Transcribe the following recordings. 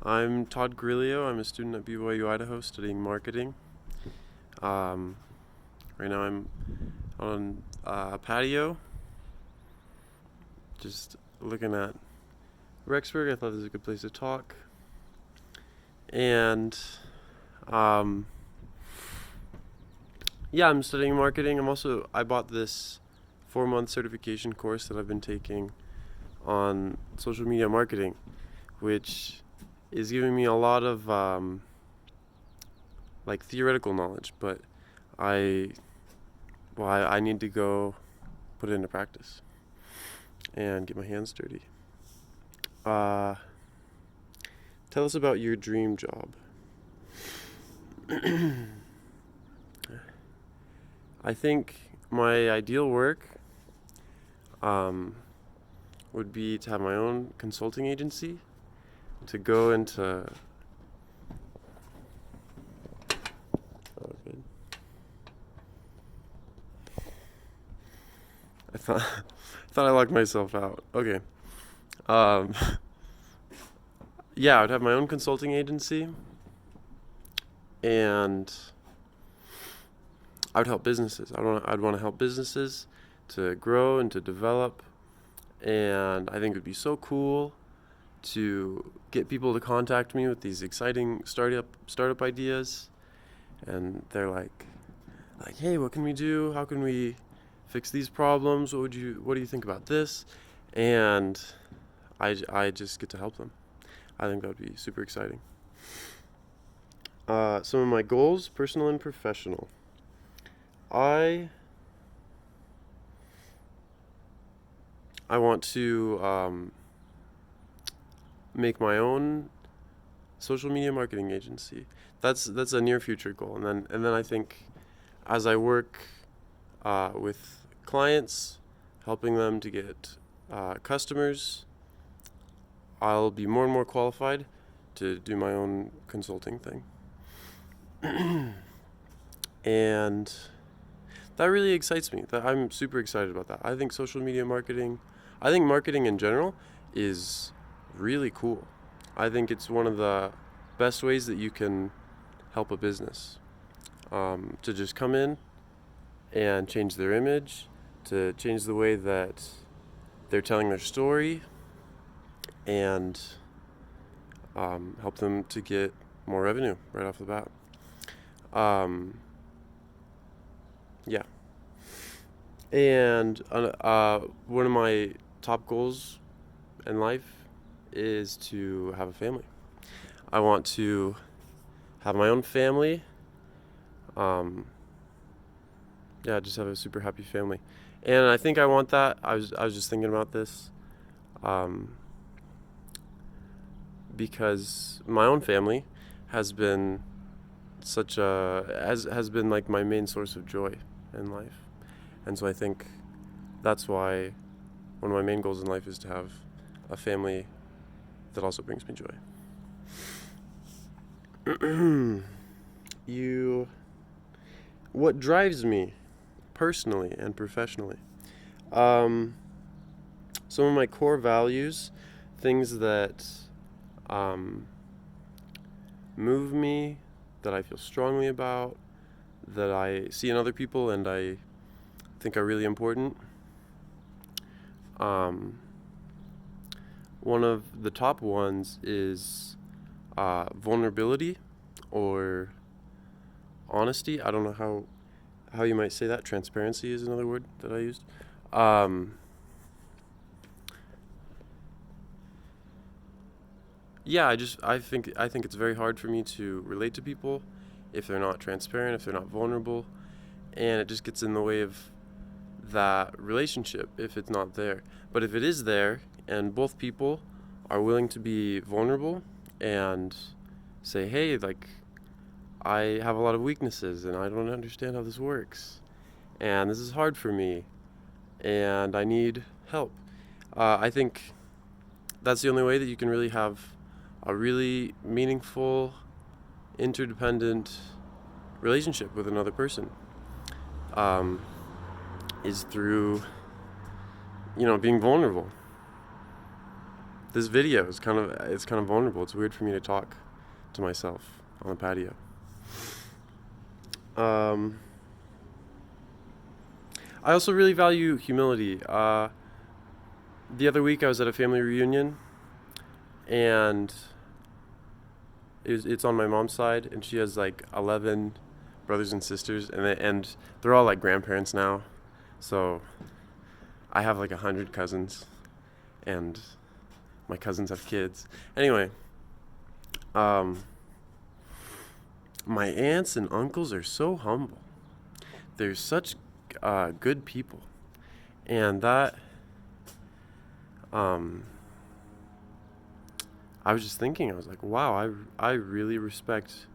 I'm Todd Grillo. I'm a student at BYU Idaho studying marketing. Um, right now I'm on a patio, just looking at Rexburg. I thought this was a good place to talk. And um, yeah, I'm studying marketing. I bought this 4-month certification course that I've been taking on social media marketing, which is giving me a lot of theoretical knowledge, but I I need to go put it into practice and get my hands dirty. Uh, Tell us about your dream job. I think my ideal work would be to have my own consulting agency, to go into. Oh, good. I thought I locked myself out. Okay. Um, yeah, I'd have my own consulting agency, and I would help businesses. I'd want to help businesses to grow and to develop, and I think it would be so cool to get people to contact me with these exciting startup ideas, and they're like, hey, what can we do? How can we fix these problems? What do you think about this? And I just get to help them. I think that would be super exciting. Some of my goals, personal and professional. I want to make my own social media marketing agency. That's a near future goal, and then I think as I work with clients, helping them to get customers, I'll be more and more qualified to do my own consulting thing. And that really excites me. I'm super excited about that. I think I think marketing in general is really cool. I think it's one of the best ways that you can help a business, to just come in and change their image, to change the way that they're telling their story, and help them to get more revenue right off the bat. Yeah. And one of my top goals in life is to have a family. I want to have my own family. Just have a super happy family. And I think I want that. I was just thinking about this. Because my own family has been has been like my main source of joy in life. And so I think that's why one of my main goals in life is to have a family that also brings me joy. What drives me personally and professionally? Some of my core values, things that move me, that I feel strongly about, that I see in other people and I think are really important. One of the top ones is vulnerability or honesty. I don't know how you might say that. Transparency is another word that I used. I think it's very hard for me to relate to people if they're not transparent, if they're not vulnerable, and it just gets in the way of that relationship if it's not there. But if it is there and both people are willing to be vulnerable and say, hey, like, I have a lot of weaknesses and I don't understand how this works, and this is hard for me, and I need help. I think that's the only way that you can really have a really meaningful, interdependent relationship with another person, is through, being vulnerable. this video is kind of vulnerable. It's weird for me to talk to myself on the patio. I also really value humility. The other week I was at a family reunion, and it's on my mom's side, and she has like 11 brothers and sisters, and they're all like grandparents now. So I have like 100 cousins, and my cousins have kids. Anyway, my aunts and uncles are so humble. They're such good people, and that I was just thinking, I was like, wow, I really respect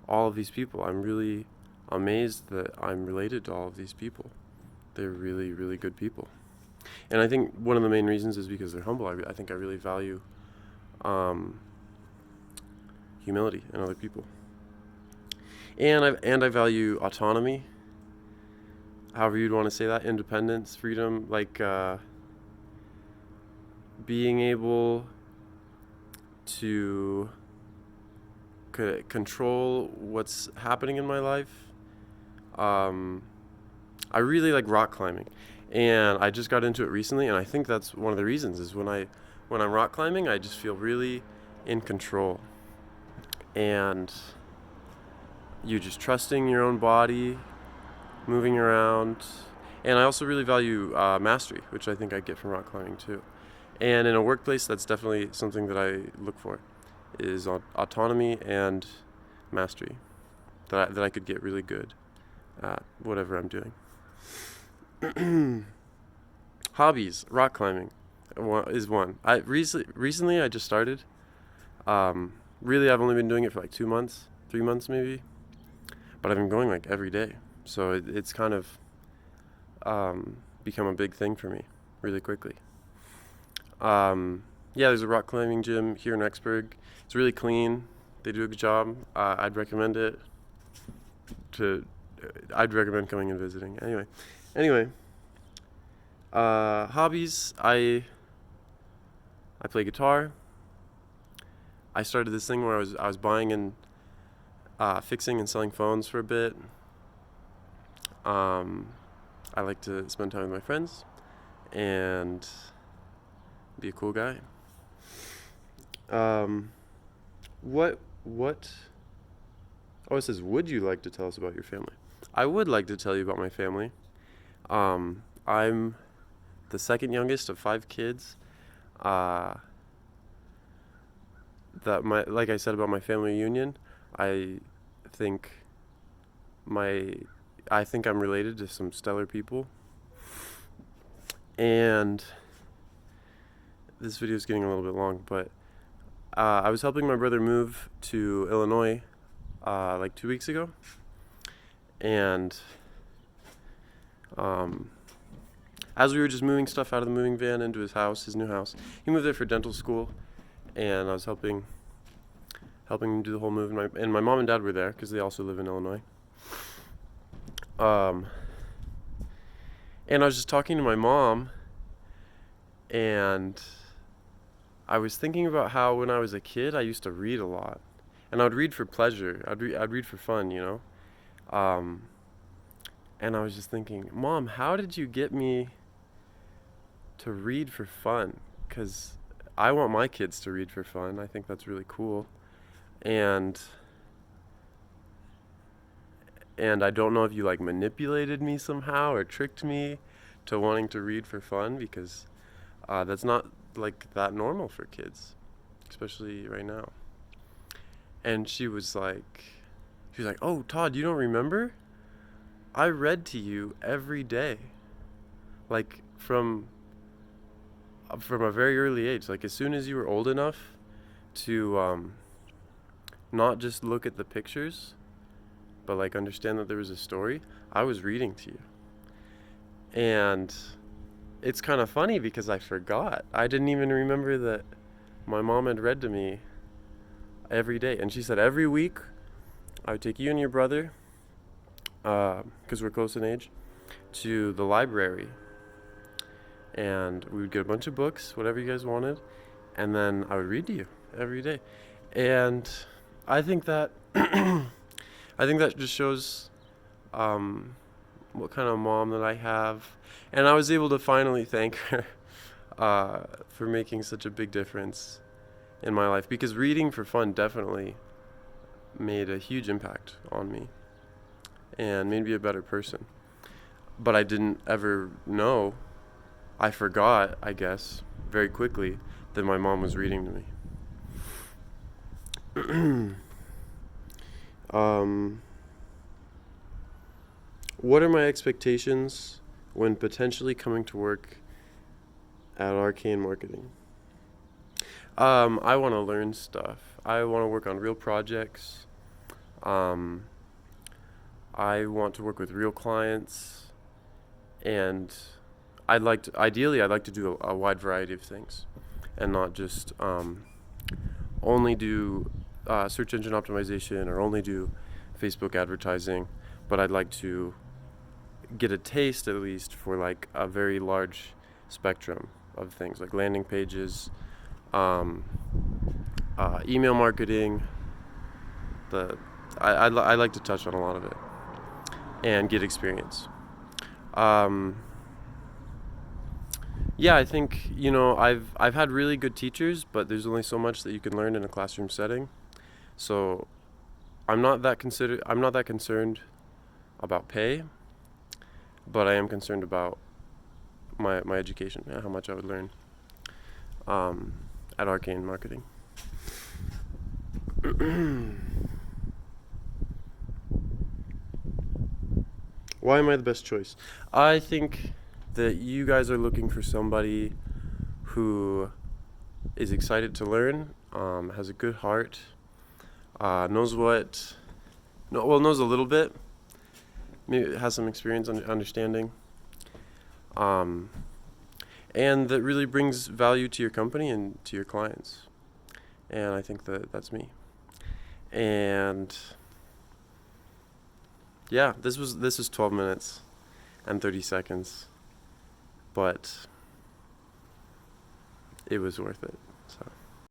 all of these people. I'm really amazed that I'm related to all of these people. They're really, really good people. And I think one of the main reasons is because they're humble. I think I really value humility in other people. And I value autonomy, however you'd want to say that, independence, freedom, like being able to control what's happening in my life. I really like rock climbing, and I just got into it recently, and I think that's one of the reasons is when I'm rock climbing, I just feel really in control, and you're just trusting your own body, moving around. And I also really value mastery, which I think I get from rock climbing too. And in a workplace, that's definitely something that I look for, is autonomy and mastery, that I could get really good at whatever I'm doing. Hobbies, rock climbing is one. I recently I just started. Really, I've only been doing it for like 2 months, 3 months maybe, but I've been going like every day. So it's kind of become a big thing for me really quickly. Yeah, there's a rock climbing gym here in Rexburg. It's really clean. They do a good job. I'd recommend it. I'd recommend coming and visiting. Anyway, hobbies. I play guitar. I started this thing where I was buying and fixing and selling phones for a bit. I like to spend time with my friends and be a cool guy. What? Oh, it says, would you like to tell us about your family? I would like to tell you about my family. I'm the second youngest of 5 kids. Like I said about my family reunion, I think I'm related to some stellar people. And this video is getting a little bit long, but I was helping my brother move to Illinois like 2 weeks ago, and as we were just moving stuff out of the moving van into his new house, he moved there for dental school, and I was helping him do the whole move, and my mom and dad were there because they also live in Illinois. And I was just talking to my mom, and I was thinking about how when I was a kid, I used to read a lot, and I would read for pleasure. I'd read for fun, you know. And I was just thinking, Mom, how did you get me to read for fun? Because I want my kids to read for fun. I think that's really cool, and I don't know if you like manipulated me somehow or tricked me to wanting to read for fun, because that's not like that normal for kids, especially right now. And she was like, oh, Todd, you don't remember? I read to you every day, like from a very early age. Like as soon as you were old enough to not just look at the pictures, but like understand that there was a story, I was reading to you. And it's kind of funny because I forgot. I didn't even remember that my mom had read to me every day. And she said every week I would take you and your brother, because we're close in age, to the library. And we would get a bunch of books, whatever you guys wanted. and then I would read to you every day. And I think that I think that just shows um, what kind of mom that I have. And I was able to finally thank her for making such a big difference in my life, because reading for fun definitely made a huge impact on me and made me a better person. But I didn't ever know, I forgot, I guess, very quickly that my mom was reading to me. um, what are my expectations when potentially coming to work at Arcane Marketing? I want to learn stuff. I want to work on real projects. Um, I want to work with real clients, and ideally, I'd like to do a wide variety of things, and not just only do search engine optimization or only do Facebook advertising, but I'd like to get a taste at least for like a very large spectrum of things, like landing pages, um, email marketing. I like to touch on a lot of it and get experience. Um, yeah, I think I've had really good teachers, but there's only so much that you can learn in a classroom setting. So I'm not that concerned about pay, but I am concerned about my education, how much I would learn at Arcane Marketing. Why am I the best choice? I think that you guys are looking for somebody who is excited to learn, has a good heart, knows knows a little bit, maybe has some experience understanding, and that really brings value to your company and to your clients. And I think that that's me. And yeah, this is 12 minutes and 30 seconds, but it was worth it.